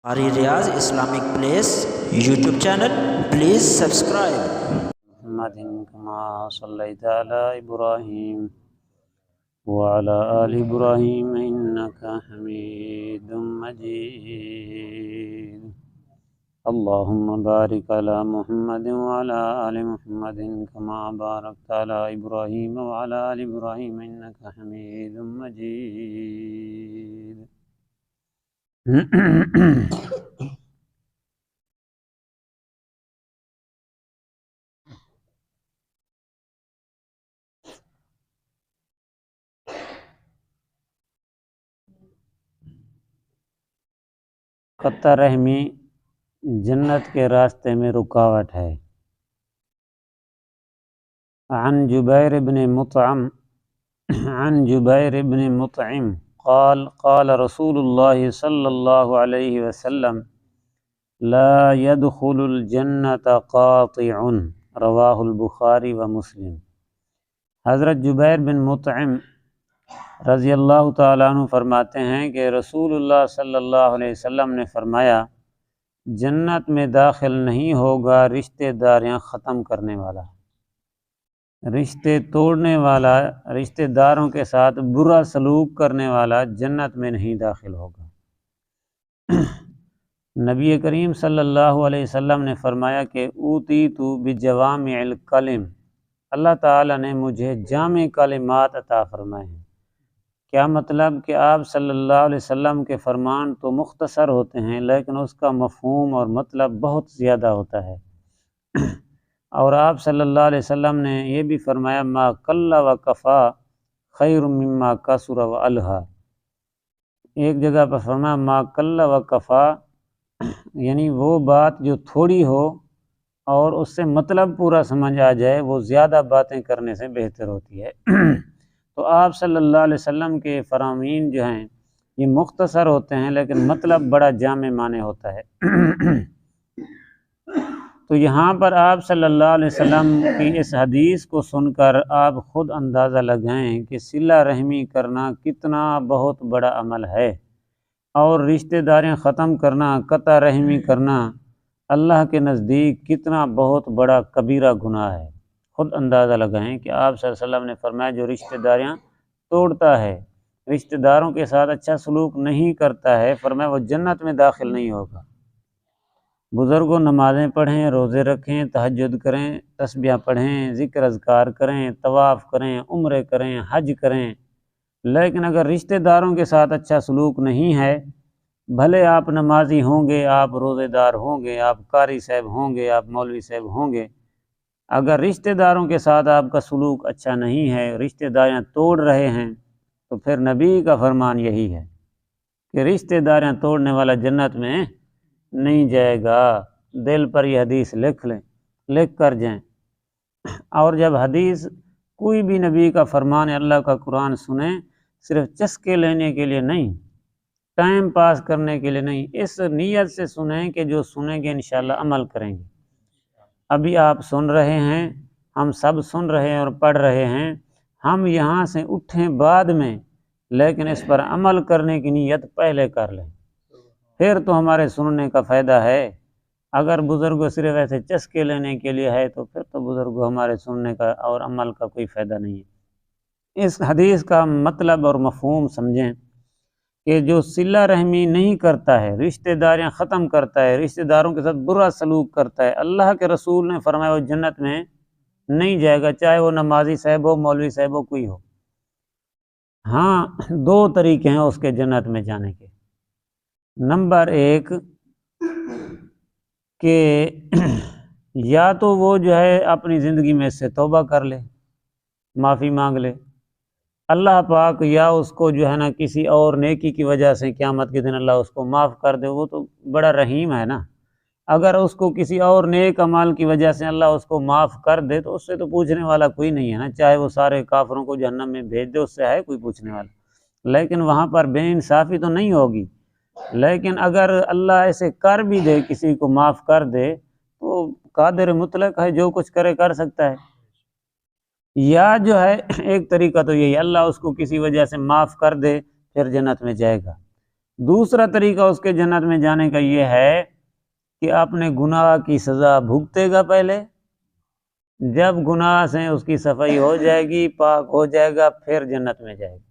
ہماری Riaz Islamic place YouTube channel please subscribe. Muhammad كما صليت على إبراهيم وعلى آل إبراهيم إنك حميد مجيد اللهم بارك على محمد وعلى آل محمد كما باركت على إبراهيم وعلى آل إبراهيم إنك حميد مجيد قطع رحمی جنت کے راستے میں رکاوٹ ہے۔ عن جبیر بن مطعم قال رسول اللہ صلی اللہ علیہ وسلم لا يدخل الجنت قاطع رواہ البخاری و مسلم۔ حضرت جبیر بن مطعم رضی اللہ تعالیٰ عنہ فرماتے ہیں کہ رسول اللہ صلی اللہ علیہ وسلم نے فرمایا جنت میں داخل نہیں ہوگا رشتہ داریاں ختم کرنے والا، رشتے توڑنے والا، رشتہ داروں کے ساتھ برا سلوک کرنے والا جنت میں نہیں داخل ہوگا۔ نبی کریم صلی اللہ علیہ وسلم نے فرمایا کہ اوتیت بجوامع الکلم، اللہ تعالیٰ نے مجھے جامع کلمات عطا فرمائے ہیں۔ کیا مطلب کہ آپ صلی اللہ علیہ وسلم کے فرمان تو مختصر ہوتے ہیں لیکن اس کا مفہوم اور مطلب بہت زیادہ ہوتا ہے۔ اور آپ صلی اللہ علیہ وسلم نے یہ بھی فرمایا ما قل و کفا خیر مما کثر و الہا۔ ایک جگہ پر فرمایا ما قل و کفا، یعنی وہ بات جو تھوڑی ہو اور اس سے مطلب پورا سمجھ آ جائے وہ زیادہ باتیں کرنے سے بہتر ہوتی ہے۔ تو آپ صلی اللہ علیہ وسلم کے فرامین جو ہیں یہ مختصر ہوتے ہیں لیکن مطلب بڑا جامع معنی ہوتا ہے۔ تو یہاں پر آپ صلی اللہ علیہ وسلم کی اس حدیث کو سن کر آپ خود اندازہ لگائیں کہ صلہ رحمی کرنا کتنا بہت بڑا عمل ہے، اور رشتہ داریاں ختم کرنا، قطع رحمی کرنا اللہ کے نزدیک کتنا بہت بڑا کبیرہ گناہ ہے۔ خود اندازہ لگائیں کہ آپ صلی اللہ علیہ وسلم نے فرمایا جو رشتہ داریاں توڑتا ہے، رشتہ داروں کے ساتھ اچھا سلوک نہیں کرتا ہے، فرمایا وہ جنت میں داخل نہیں ہوگا۔ بزرگوں نمازیں پڑھیں، روزے رکھیں، تہجد کریں، تسبیح پڑھیں، ذکر اذکار کریں، طواف کریں، عمرے کریں، حج کریں، لیکن اگر رشتہ داروں کے ساتھ اچھا سلوک نہیں ہے، بھلے آپ نمازی ہوں گے، آپ روزے دار ہوں گے، آپ قاری صاحب ہوں گے، آپ مولوی صاحب ہوں گے، اگر رشتہ داروں کے ساتھ آپ کا سلوک اچھا نہیں ہے، رشتہ داریاں توڑ رہے ہیں، تو پھر نبی کا فرمان یہی ہے کہ رشتہ داریاں توڑنے والا جنت میں نہیں جائے گا۔ دل پر یہ حدیث لکھ لیں، لکھ کر جائیں۔ اور جب حدیث کوئی بھی نبی کا فرمان اللہ کا قرآن سنیں، صرف چسکے لینے کے لیے نہیں، ٹائم پاس کرنے کے لیے نہیں، اس نیت سے سنیں کہ جو سنیں گے انشاءاللہ عمل کریں گے۔ ابھی آپ سن رہے ہیں، ہم سب سن رہے ہیں اور پڑھ رہے ہیں، ہم یہاں سے اٹھیں بعد میں، لیکن اس پر عمل کرنے کی نیت پہلے کر لیں، پھر تو ہمارے سننے کا فائدہ ہے۔ اگر بزرگوں صرف ایسے چسکے لینے کے لیے ہے تو پھر تو بزرگوں ہمارے سننے کا اور عمل کا کوئی فائدہ نہیں ہے۔ اس حدیث کا مطلب اور مفہوم سمجھیں کہ جو صلہ رحمی نہیں کرتا ہے، رشتہ داریاں ختم کرتا ہے، رشتہ داروں کے ساتھ برا سلوک کرتا ہے، اللہ کے رسول نے فرمایا وہ جنت میں نہیں جائے گا، چاہے وہ نمازی صاحب ہو، مولوی صاحب ہو، کوئی ہو۔ ہاں، دو طریقے ہیں اس کے جنت میں جانے کے۔ نمبر ایک کہ یا تو وہ جو ہے اپنی زندگی میں اس سے توبہ کر لے، معافی مانگ لے، اللہ پاک یا اس کو جو ہے نا کسی اور نیکی کی وجہ سے قیامت کے دن اللہ اس کو معاف کر دے، وہ تو بڑا رحیم ہے نا۔ اگر اس کو کسی اور نیک عمل کی وجہ سے اللہ اس کو معاف کر دے تو اس سے تو پوچھنے والا کوئی نہیں ہے نا، چاہے وہ سارے کافروں کو جہنم میں بھیج دے، اس سے ہے کوئی پوچھنے والا، لیکن وہاں پر بے انصافی تو نہیں ہوگی۔ لیکن اگر اللہ ایسے کر بھی دے، کسی کو معاف کر دے، تو قادر مطلق ہے، جو کچھ کرے کر سکتا ہے۔ یا جو ہے ایک طریقہ تو یہی، اللہ اس کو کسی وجہ سے معاف کر دے، پھر جنت میں جائے گا۔ دوسرا طریقہ اس کے جنت میں جانے کا یہ ہے کہ اپنے گناہ کی سزا بھگتے گا پہلے، جب گناہ سے اس کی صفائی ہو جائے گی، پاک ہو جائے گا، پھر جنت میں جائے گا۔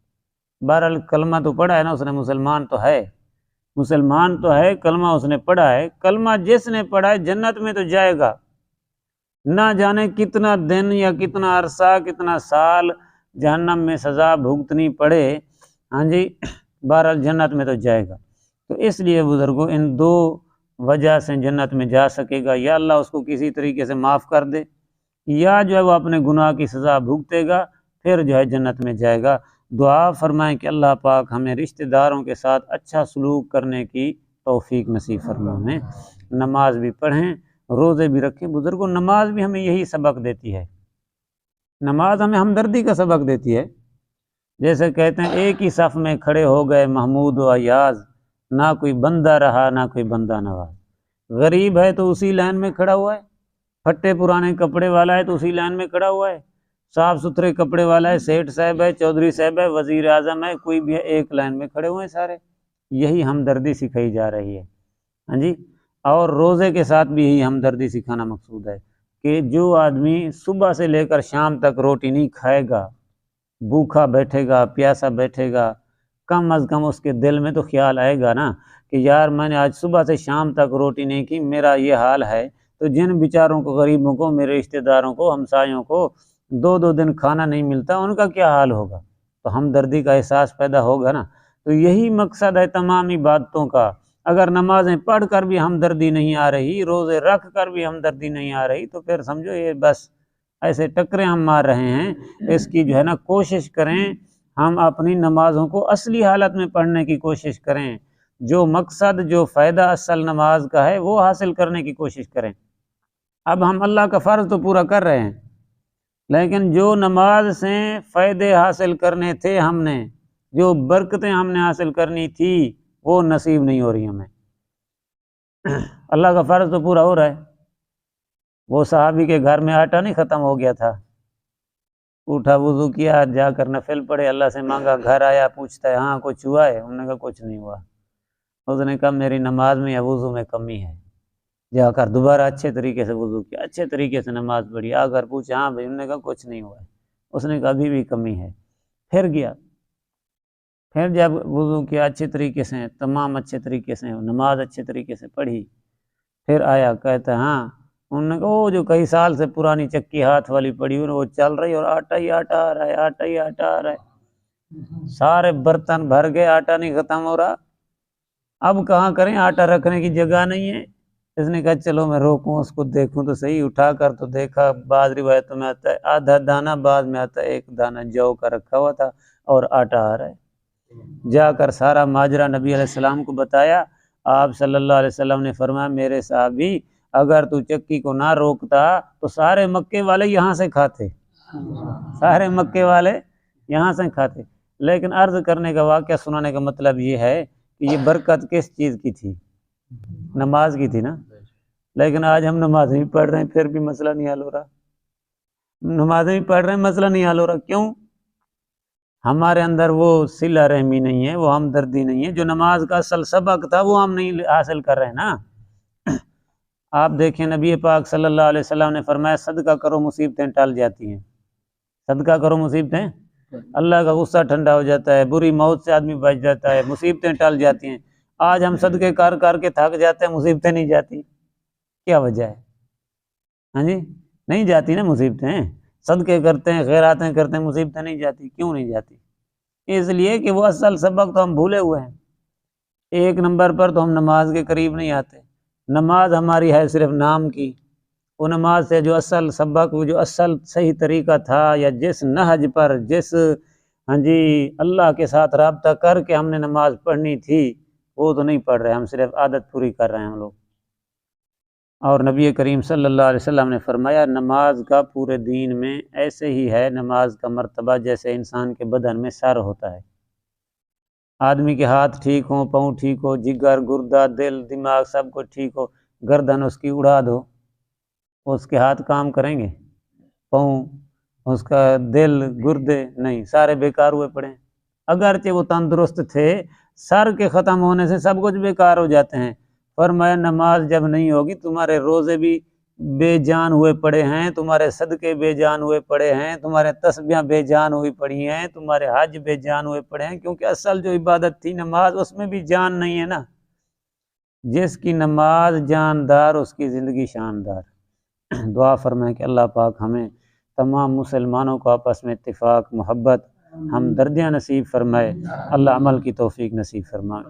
بہرحال کلمہ تو پڑھا ہے نا اس نے، مسلمان تو ہے، کلمہ اس نے پڑھا ہے۔ کلمہ جس نے پڑھا ہے جنت میں تو جائے گا، نہ جانے کتنا دن یا کتنا عرصہ، کتنا سال جہنم میں سزا بھگتنی پڑے، ہاں جی، بہرحال جنت میں تو جائے گا۔ تو اس لیے بزرگوں ان دو وجہ سے جنت میں جا سکے گا، یا اللہ اس کو کسی طریقے سے معاف کر دے، یا جو ہے وہ اپنے گناہ کی سزا بھگتے گا، پھر جو ہے جنت میں جائے گا۔ دعا فرمائیں کہ اللہ پاک ہمیں رشتہ داروں کے ساتھ اچھا سلوک کرنے کی توفیق نصیب فرمائیں، نماز بھی پڑھیں، روزے بھی رکھیں۔ بزرگوں نماز بھی ہمیں یہی سبق دیتی ہے، نماز ہمیں ہمدردی کا سبق دیتی ہے۔ جیسے کہتے ہیں ایک ہی صف میں کھڑے ہو گئے محمود و ایاز، نہ کوئی بندہ رہا نہ کوئی بندہ نواز۔ غریب ہے تو اسی لائن میں کھڑا ہوا ہے، پھٹے پرانے کپڑے والا ہے تو اسی لائن میں کھڑا ہوا ہے، صاف ستھرے کپڑے والا ہے، سیٹھ صاحب ہے، چودھری صاحب ہے، وزیر اعظم ہے، کوئی بھی ہے، ایک لائن میں کھڑے ہوئے ہیں سارے۔ یہی ہمدردی سکھائی جا رہی ہے، ہاں جی۔ اور روزے کے ساتھ بھی یہی ہمدردی سکھانا مقصود ہے کہ جو آدمی صبح سے لے کر شام تک روٹی نہیں کھائے گا، بھوکا بیٹھے گا، پیاسا بیٹھے گا، کم از کم اس کے دل میں تو خیال آئے گا نا کہ یار میں نے آج صبح سے شام تک روٹی نہیں کی، میرا یہ حال ہے، تو جن بیچاروں کو، غریبوں کو، میرے رشتہ داروں کو، ہمسایوں کو 2 دن کھانا نہیں ملتا، ان کا کیا حال ہوگا؟ تو ہمدردی کا احساس پیدا ہوگا نا۔ تو یہی مقصد ہے تمام عبادتوں کا۔ اگر نمازیں پڑھ کر بھی ہمدردی نہیں آ رہی، روزے رکھ کر بھی ہمدردی نہیں آ رہی، تو پھر سمجھو یہ بس ایسے ٹکرے ہم مار رہے ہیں۔ اس کی جو ہے نا کوشش کریں، ہم اپنی نمازوں کو اصلی حالت میں پڑھنے کی کوشش کریں، جو مقصد، جو فائدہ اصل نماز کا ہے وہ حاصل کرنے کی کوشش کریں۔ اب ہم اللہ کا فرض تو پورا کر رہے ہیں، لیکن جو نماز سے فائدے حاصل کرنے تھے، ہم نے جو برکتیں ہم نے حاصل کرنی تھی، وہ نصیب نہیں ہو رہی ہمیں۔ اللہ کا فرض تو پورا ہو رہا ہے۔ وہ صحابی کے گھر میں آٹا نہیں ختم ہو گیا تھا، اٹھا وضو کیا، جا کر نفل پڑھے، اللہ سے مانگا، گھر آیا پوچھتا ہے ہاں کچھ ہوا ہے؟ انہوں نے کہا کچھ نہیں ہوا۔ اس نے کہا میری نماز میں یا وضو میں کمی ہے۔ جا کر دوبارہ اچھے طریقے سے وضو کیا، اچھے طریقے سے نماز پڑھی، آ کر پوچھا ہاں بھائی؟ انہوں نے کہا کچھ نہیں ہوا ہے۔ اس نے کہا ابھی بھی کمی ہے۔ پھر گیا، پھر جب وضو کیا اچھے طریقے سے، تمام اچھے طریقے سے، نماز اچھے طریقے سے پڑھی، پھر آیا، کہتا ہے ہاں؟ انہوں نے کہا وہ جو کئی سال سے پرانی چکی ہاتھ والی پڑی ہوئی وہ چل رہی اور آٹا ہی آٹا آ رہا ہے، آٹا ہی آٹا آ رہا ہے، سارے برتن بھر گئے، آٹا نہیں ختم ہو رہا، اب کہاں کریں، آٹا رکھنے کی جگہ نہیں ہے۔ اس نے کہا چلو میں روکوں، اس کو دیکھوں تو صحیح۔ اٹھا کر تو دیکھا، بعض روایتوں میں آتا ہے آدھا دانہ، بعض میں آتا ہے 1 دانہ جو کا رکھا ہوا تھا اور آٹا آ رہا ہے۔ جا کر سارا ماجرا نبی علیہ السلام کو بتایا۔ آپ صلی اللہ علیہ وسلم نے فرمایا میرے صحابی اگر تو چکی کو نہ روکتا تو سارے مکے والے یہاں سے کھاتے، سارے مکے والے یہاں سے کھاتے۔ لیکن عرض کرنے کا، واقعہ سنانے کا مطلب یہ ہے کہ یہ برکت کس چیز کی تھی؟ نماز کی تھی نا۔ لیکن آج ہم نماز نہیں پڑھ رہے ہیں، پھر بھی مسئلہ نہیں حل ہو رہا۔ نمازیں پڑھ رہے ہیں، مسئلہ نہیں حل ہو رہا، کیوں؟ ہمارے اندر وہ صلہ رحمی نہیں ہے، وہ ہمدردی نہیں ہے، جو نماز کا اصل سبق تھا وہ ہم نہیں حاصل کر رہے ہیں نا۔ آپ دیکھیں نبی پاک صلی اللہ علیہ وسلم نے فرمایا صدقہ کرو مصیبتیں ٹل جاتی ہیں، صدقہ کرو مصیبتیں، اللہ کا غصہ ٹھنڈا ہو جاتا ہے، بری موت سے آدمی بچ جاتا ہے، مصیبتیں ٹل جاتی ہیں۔ آج ہم صدقے کر کر کے تھک جاتے ہیں، مصیبتیں نہیں جاتی، کیا وجہ ہے؟ ہاں جی، نہیں جاتی نا مصیبتیں، صدقے کرتے ہیں، خیراتیں کرتے ہیں، مصیبتیں نہیں جاتی، کیوں نہیں جاتی؟ اس لیے کہ وہ اصل سبق تو ہم بھولے ہوئے ہیں۔ 1 نمبر پر تو ہم نماز کے قریب نہیں آتے، نماز ہماری ہے صرف نام کی، وہ نماز سے جو اصل سبق، وہ جو اصل صحیح طریقہ تھا، یا جس نہج پر، جس ہاں جی اللہ کے ساتھ رابطہ کر کے ہم نے نماز پڑھنی تھی، وہ تو نہیں پڑھ رہے، ہم صرف عادت پوری کر رہے ہیں ہم لوگ۔ اور نبی کریم صلی اللہ علیہ وسلم نے فرمایا نماز کا پورے دین میں ایسے ہی ہے، نماز کا مرتبہ جیسے انسان کے بدن میں سر ہوتا ہے۔ آدمی کے ہاتھ ٹھیک ہوں، پاؤں ٹھیک ہو، جگر، گردہ، دل، دماغ سب کچھ ٹھیک ہو، گردن اس کی اڑا دو، اس کے ہاتھ کام کریں گے؟ پاؤں، اس کا دل، گردے نہیں، سارے بیکار ہوئے پڑے ہیں۔ اگرچہ وہ تندرست تھے، سر کے ختم ہونے سے سب کچھ بیکار ہو جاتے ہیں۔ فرمایا نماز جب نہیں ہوگی تمہارے روزے بھی بے جان ہوئے پڑے ہیں، تمہارے صدقے بے جان ہوئے پڑے ہیں، تمہارے تسبیحاں بے جان ہوئی پڑی ہیں، تمہارے حج بے جان ہوئے پڑے ہیں، کیونکہ اصل جو عبادت تھی نماز اس میں بھی جان نہیں ہے نا۔ جس کی نماز جاندار اس کی زندگی شاندار۔ دعا فرمائیں کہ اللہ پاک ہمیں تمام مسلمانوں کو آپس میں اتفاق، محبت، ہمدردیاں نصیب فرمائے، اللہ عمل کی توفیق نصیب فرمائے۔